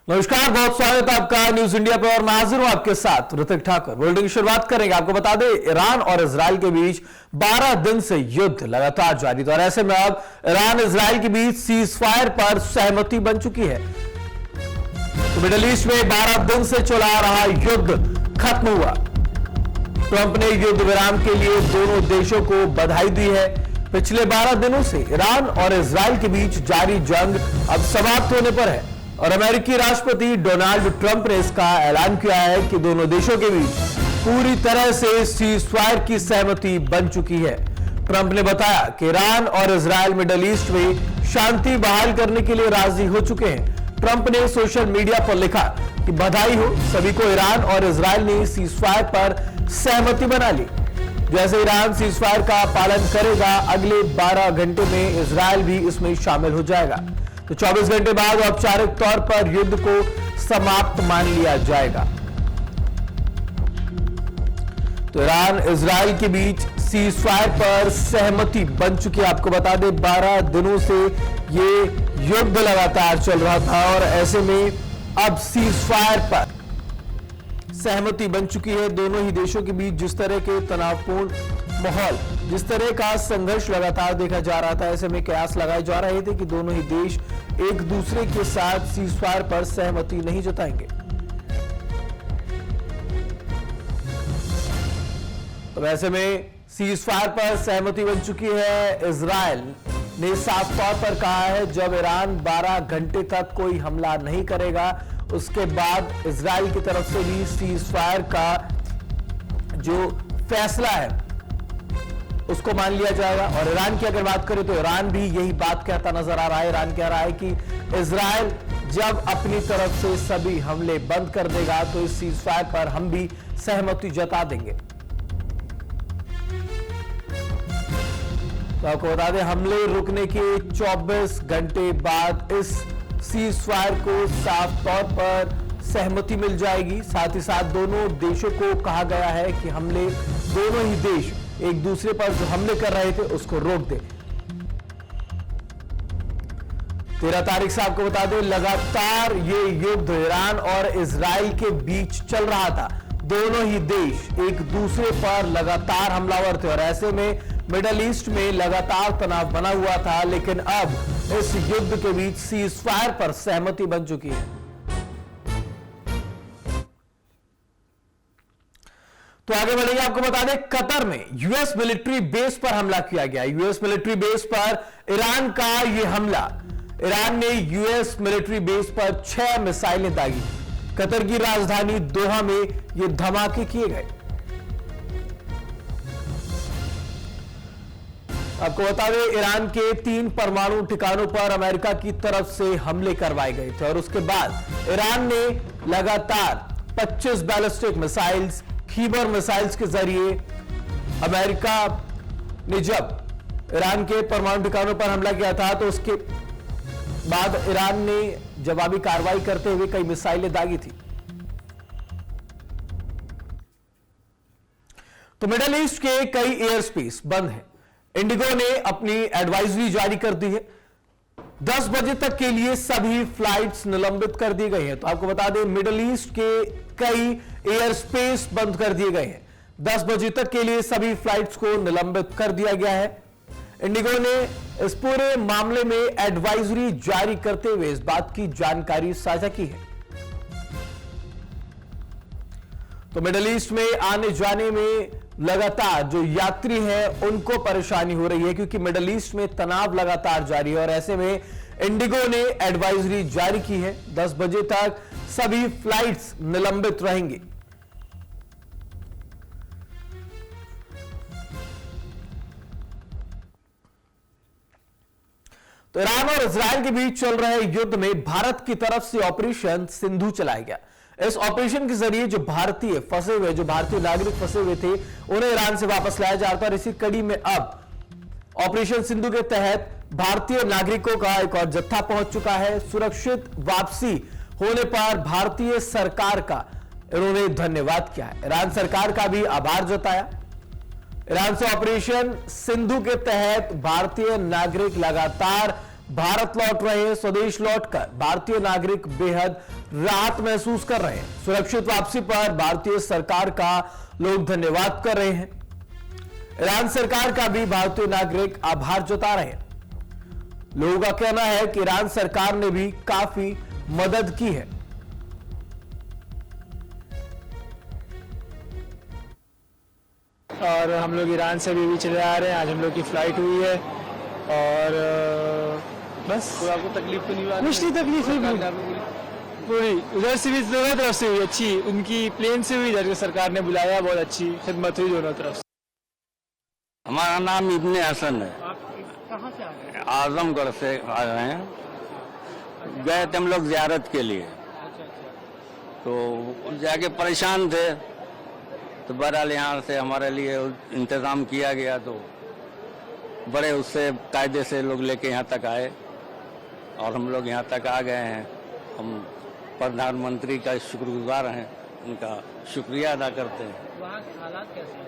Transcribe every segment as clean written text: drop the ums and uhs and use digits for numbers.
नमस्कार, बहुत स्वागत है आपका न्यूज इंडिया पर और मैं हाजिर हूं आपके साथ ऋतिक ठाकुर। बुलेटिन की शुरुआत करेंगे। आपको बता दें, ईरान और इजराइल के बीच 12 दिन से युद्ध लगातार जारी था और ऐसे में अब ईरान इजराइल के बीच सीज फायर पर सहमति बन चुकी है। तो मिडिल ईस्ट में 12 दिन से चला रहा युद्ध खत्म हुआ। ट्रंप ने युद्ध विराम के लिए दोनों देशों को बधाई दी है। पिछले 12 दिनों से ईरान और इजराइल के बीच जारी जंग अब समाप्त होने पर है और अमेरिकी राष्ट्रपति डोनाल्ड ट्रंप ने इसका ऐलान किया है कि दोनों देशों के बीच पूरी तरह से सीज फायर की सहमति बन चुकी है। ट्रंप ने बताया कि ईरान और इजराइल मिडिल ईस्ट में शांति बहाल करने के लिए राजी हो चुके हैं। ट्रंप ने सोशल मीडिया पर लिखा कि बधाई हो सभी को, ईरान और इजराइल ने सीज फायर पर सहमति बना ली। जैसे ईरान सीज फायर का पालन करेगा, अगले 12 घंटे में इजराइल भी इसमें शामिल हो जाएगा। तो 24 घंटे बाद औपचारिक तौर पर युद्ध को समाप्त मान लिया जाएगा। तो ईरान इजराइल के बीच सीज फायर पर सहमति बन चुकी है। आपको बता दें, 12 दिनों से ये युद्ध लगातार चल रहा था और ऐसे में अब सीज फायर पर सहमति बन चुकी है। दोनों ही देशों के बीच जिस तरह के तनावपूर्ण माहौल, जिस तरह का संघर्ष लगातार देखा जा रहा था, ऐसे में कयास लगाए जा रहे थे कि दोनों ही देश एक दूसरे के साथ सीज फायर पर सहमति नहीं जताएंगे। तो ऐसे में सीज फायर पर सहमति बन चुकी है। इजराइल ने साफ तौर पर कहा है जब ईरान 12 घंटे तक कोई हमला नहीं करेगा, उसके बाद इजराइल की तरफ से भी सीज फायर का जो फैसला है उसको मान लिया जाएगा। और ईरान की अगर बात करें तो ईरान भी यही बात कहता नजर आ रहा है। ईरान कह रहा है कि इजराइल जब अपनी तरफ से सभी हमले बंद कर देगा तो इस सीज फायर पर हम भी सहमति जता देंगे। तो आपको बता दें, हमले रुकने के 24 घंटे बाद इस सीज फायर को साफ तौर पर सहमति मिल जाएगी। साथ ही साथ दोनों देशों को कहा गया है कि हमले, दोनों ही देश एक दूसरे पर जो हमले कर रहे थे उसको रोक दे। 13 तारीख से आपको बता दें, लगातार ये युद्ध ईरान और इजराइल के बीच चल रहा था। दोनों ही देश एक दूसरे पर लगातार हमलावर थे और ऐसे में मिडिल ईस्ट में लगातार तनाव बना हुआ था। लेकिन अब इस युद्ध के बीच सीज फायर पर सहमति बन चुकी है। तो आगे बढ़ेंगे। आपको बता दें, कतर में यूएस मिलिट्री बेस पर हमला किया गया। यूएस मिलिट्री बेस पर ईरान का यह हमला, ईरान ने यूएस मिलिट्री बेस पर 6 मिसाइलें दागी। कतर की राजधानी दोहा में ये धमाके किए गए। आपको बता दें, ईरान के 3 परमाणु ठिकानों पर अमेरिका की तरफ से हमले करवाए गए थे और उसके बाद ईरान ने लगातार 25 बैलिस्टिक मिसाइल्स, खीबर मिसाइल्स के जरिए अमेरिका ने जब ईरान के परमाणु ठिकानों पर हमला किया था तो उसके बाद ईरान ने जवाबी कार्रवाई करते हुए कई मिसाइलें दागी थी। तो मिडिल ईस्ट के कई एयर स्पेस बंद हैं। इंडिगो ने अपनी एडवाइजरी जारी कर दी है। 10 बजे तक के लिए सभी फ्लाइट्स निलंबित कर दी गई हैं। तो आपको बता दें, मिडिल ईस्ट के कई एयर स्पेस बंद कर दिए गए हैं। 10 बजे तक के लिए सभी फ्लाइट्स को निलंबित कर दिया गया है। इंडिगो ने इस पूरे मामले में एडवाइजरी जारी करते हुए इस बात की जानकारी साझा की है। तो मिडिल ईस्ट में आने जाने में लगातार जो यात्री हैं उनको परेशानी हो रही है क्योंकि मिडिल ईस्ट में तनाव लगातार जारी है और ऐसे में इंडिगो ने एडवाइजरी जारी की है। 10 बजे तक सभी फ्लाइट्स निलंबित रहेंगी। तो ईरान और इजराइल के बीच चल रहे युद्ध में भारत की तरफ से ऑपरेशन सिंधु चलाया गया। इस ऑपरेशन के जरिए जो भारतीय फंसे हुए, जो भारतीय नागरिक फंसे हुए थे, उन्हें ईरान से वापस लाया जा रहा था और इसी कड़ी में अब ऑपरेशन सिंधु के तहत भारतीय नागरिकों का एक और जत्था पहुंच चुका है। सुरक्षित वापसी होने पर भारतीय सरकार का इन्होंने धन्यवाद किया है। ईरान सरकार का भी आभार जताया। ईरान से ऑपरेशन सिंधु के तहत भारतीय नागरिक लगातार भारत लौट रहे हैं। स्वदेश लौटकर भारतीय नागरिक बेहद राहत महसूस कर रहे हैं। सुरक्षित वापसी पर भारतीय सरकार का लोग धन्यवाद कर रहे हैं। ईरान सरकार का भी भारतीय नागरिक आभार जता रहे हैं। लोगों का कहना है कि ईरान सरकार ने भी काफी मदद की है। और हम लोग ईरान से भी चले आ रहे हैं। आज हम लोग की फ्लाइट हुई है और बस। तो आपको तकलीफ तो नहीं हुआ? कुछ नहीं तकलीफ हुई, पूरी उधर से भी दोनों तरफ से हुई अच्छी, उनकी प्लेन से हुई, इधर सरकार ने बुलाया, बहुत अच्छी खिदमत हुई दोनों तरफ से। हमारा नाम इब्ने हसन है। आप कहाँ से आ रहे हैं? आजमगढ़ से आ रहे हैं। गए थे हम लोग जियारत के लिए, तो जाके परेशान थे, तो बहरहाल यहाँ से हमारे लिए इंतज़ाम किया गया, तो बड़े उससे कायदे से लोग लेके यहाँ तक आए और हम लोग यहाँ तक आ गए हैं। हम प्रधानमंत्री का शुक्रगुजार हैं, उनका शुक्रिया अदा करते हैं। वहाँ के हालात कैसे हैं?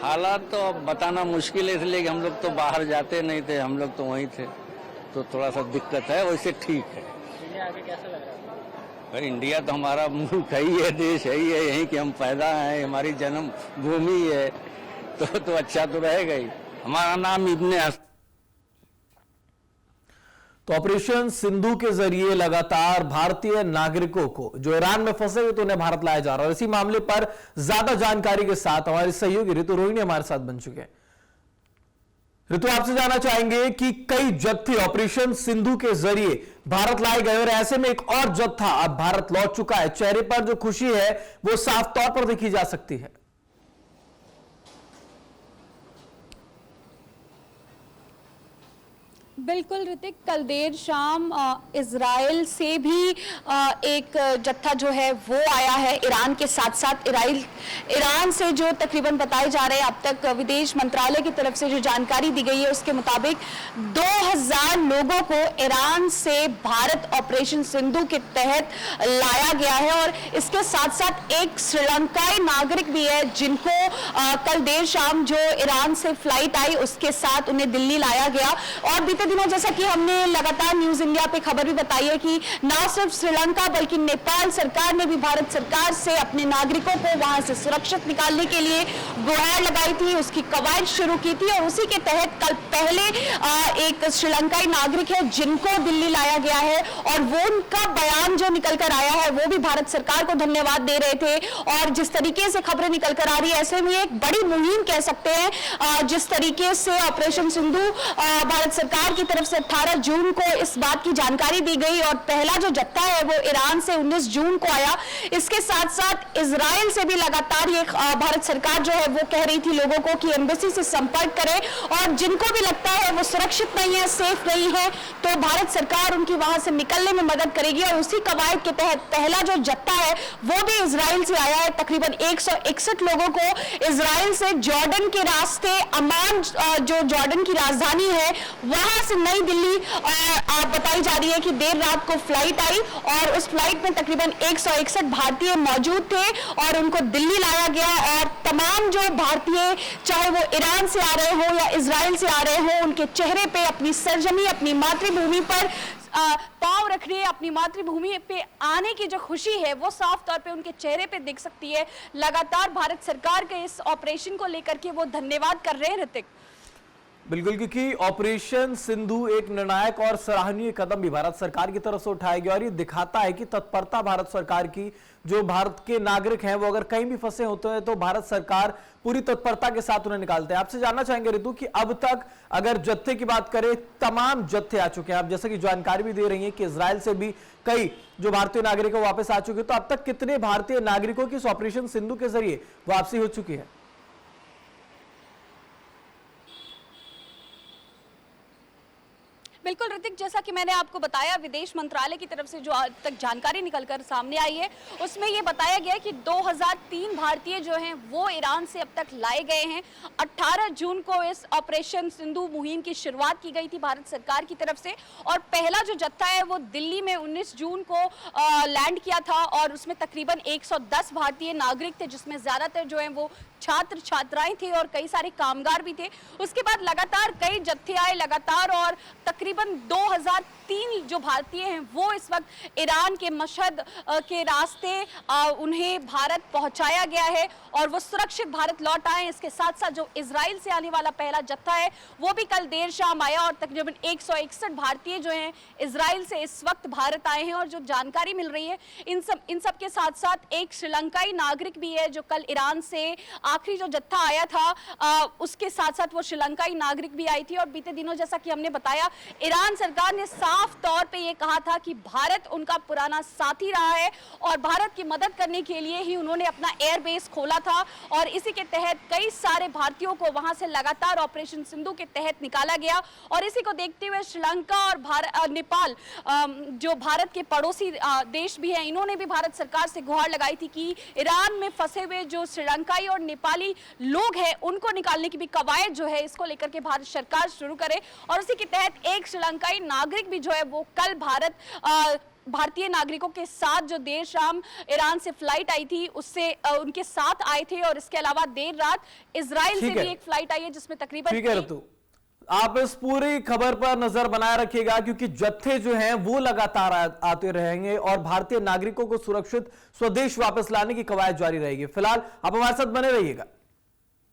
हालात तो अब बताना मुश्किल है, इसलिए कि हम लोग तो बाहर जाते नहीं थे, हम लोग तो वहीं थे, तो थोड़ा सा दिक्कत है। वैसे ठीक है। इंडिया आके कैसा लग रहा है? भाई इंडिया तो हमारा मुल्क है ही है, देश है ही है, यहीं के हम पैदा हैं, हमारी जन्म भूमि है, तो अच्छा तो रहेगा ही। हमारा नाम इब्ने हसन। तो ऑपरेशन सिंधु के जरिए लगातार भारतीय नागरिकों को जो ईरान में फंसे हुए तो उन्हें भारत लाया जा रहा है। और इसी मामले पर ज्यादा जानकारी के साथ हमारे सहयोगी ऋतु रोहिणी हमारे साथ बन चुके हैं। ऋतु, आपसे जानना चाहेंगे कि कई जत्थे ऑपरेशन सिंधु के जरिए भारत लाए गए और ऐसे में एक और जत्था अब भारत लौट चुका है। चेहरे पर जो खुशी है वो साफ तौर पर देखी जा सकती है। बिल्कुल ऋतिक, कल देर शाम इजराइल से भी एक जत्था जो है वो आया है। ईरान के साथ साथ ईरान से जो तकरीबन बताए जा रहे हैं, अब तक विदेश मंत्रालय की तरफ से जो जानकारी दी गई है उसके मुताबिक 2000 लोगों को ईरान से भारत ऑपरेशन सिंधु के तहत लाया गया है। और इसके साथ साथ एक श्रीलंकाई नागरिक भी है जिनको कल देर शाम जो ईरान से फ्लाइट आई उसके साथ उन्हें दिल्ली लाया गया। और बीते दिनों जैसा कि हमने लगातार न्यूज इंडिया पे खबर भी बताई है कि न सिर्फ श्रीलंका बल्कि नेपाल सरकार ने भी भारत सरकार से अपने नागरिकों को वहां से सुरक्षित निकालने के लिए गुहार लगाई थी, उसकी कवायद शुरू की थी। और उसी के तहत कल पहले एक श्रीलंकाई नागरिक है जिनको दिल्ली लाया गया है और वो उनका बयान जो निकल कर आया है वो भी भारत सरकार को धन्यवाद दे रहे थे। और जिस तरीके से खबरें निकल कर आ रही है, ऐसे में एक बड़ी मुहिम कह सकते हैं। जिस तरीके से ऑपरेशन सिंधु भारत सरकार की तरफ से 18 जून को इस बात की जानकारी दी गई और पहला जो जत्था है वो ईरान से 19 जून को आया। इसके साथ साथ इजराइल से भी लगातार ये भारत सरकार जो है वो कह रही थी लोगों को कि एम्बेसी से संपर्क करें और जिनको भी लगता है वो सुरक्षित नहीं है, सेफ नहीं है, तो भारत सरकार उनकी वहां से निकलने में मदद करेगी। और उसी कवायद के तहत पहला जो जत्था है वो भी इजराइल से आया है। तकरीबन 161 लोगों को इजराइल से जॉर्डन के रास्ते अमान जो जॉर्डन की राजधानी है वहां से नई दिल्ली बताई जा रही है कि देर रात को फ्लाइट आई और उस फ्लाइट में तकरीबन 161 भारतीय मौजूद थे और उनको दिल्ली लाया गया। और तमाम जो भारतीय चाहे वो ईरान से आ रहे हो या इजराइल से आ रहे हो, उनके चेहरे पे अपनी सरजमी, अपनी मातृभूमि पर पांव रख रही है, अपनी मातृभूमि पे आने की जो खुशी है वो साफ तौर पे उनके चेहरे पे दिख सकती है। लगातार भारत सरकार के इस ऑपरेशन को लेकर के वो धन्यवाद कर रहे हैं ऋतिक। बिल्कुल, क्योंकि ऑपरेशन सिंधु एक निर्णायक और सराहनीय कदम भी भारत सरकार की तरफ से उठाया गया और ये दिखाता है कि तत्परता भारत सरकार की, जो भारत के नागरिक हैं वो अगर कहीं भी फंसे होते हैं तो भारत सरकार पूरी तत्परता के साथ उन्हें निकालते हैं। आपसे जानना चाहेंगे ऋतु कि अब तक अगर जत्थे की बात करें, तमाम जत्थे आ चुके हैं, आप जैसे कि जानकारी भी दे रही हैं कि इजराइल से भी कई जो भारतीय नागरिक है वापस आ चुके हैं, तो अब तक कितने भारतीय नागरिकों की इस ऑपरेशन सिंधु के जरिए वापसी हो चुकी है? बिल्कुल ऋतिक, जैसा कि मैंने आपको बताया, विदेश मंत्रालय की तरफ से जो आज तक जानकारी निकलकर सामने आई है उसमें ये बताया गया कि 2003 भारतीय जो हैं वो ईरान से अब तक लाए गए हैं। 18 जून को इस ऑपरेशन सिंधु मुहिम की शुरुआत की गई थी भारत सरकार की तरफ से और पहला जो जत्था है वो दिल्ली में 19 जून को लैंड किया था और उसमें तकरीबन 110 भारतीय नागरिक थे, जिसमें ज़्यादातर जो हैं वो छात्र छात्राएं थे और कई सारे कामगार भी थे। उसके बाद लगातार कई जत्थे आए लगातार और तकरीबन तकरीबन 2003 जो भारतीय हैं वो इस वक्त ईरान के मशहद के रास्ते उन्हें भारत पहुंचाया गया है और वो सुरक्षित भारत लौट आए। इसके साथ साथ जो इजराइल से आने वाला पहला जत्था है वो भी कल देर शाम आया और तकरीबन 161 भारतीय जो हैं इजराइल से इस वक्त भारत आए हैं। और जो जानकारी मिल रही है इन सब के साथ साथ एक श्रीलंकाई नागरिक भी है जो कल ईरान से आखिरी जो जत्था आया था उसके साथ साथ वो श्रीलंकाई नागरिक भी आई थी। और बीते दिनों जैसा कि हमने बताया ईरान सरकार ने साफ तौर पे ये कहा था कि भारत उनका पुराना साथी रहा है और भारत की मदद करने के लिए ही उन्होंने अपना एयरबेस खोला था और इसी के तहत कई सारे भारतीयों को वहां से लगातार ऑपरेशन सिंधु के तहत निकाला गया। और इसी को देखते हुए श्रीलंका और नेपाल जो भारत के पड़ोसी देश भी हैं इन्होंने भी भारत सरकार से गुहार लगाई थी कि ईरान में फंसे हुए जो श्रीलंकाई और नेपाली लोग हैं उनको निकालने की भी कवायद जो है इसको लेकर के भारत सरकार शुरू करे। और उसी के तहत एक श्रीलंकाई नागरिक भी जो है वो कल भारतीय नागरिकों के साथ जो देर शाम ईरान से फ्लाइट आई थी उससे उनके साथ आए थे। और इसके अलावा देर रात इजराइल से भी एक फ्लाइट आई है जिसमें तकरीबन ठीक है ऋतु, आप इस पूरी खबर पर नजर बनाए रखिएगा क्योंकि जत्थे जो हैं वो लगातार आते रहेंगे और भारतीय नागरिकों को सुरक्षित स्वदेश वापस लाने की कवायद जारी रहेगी। फिलहाल आप हमारे साथ बने रहिएगा।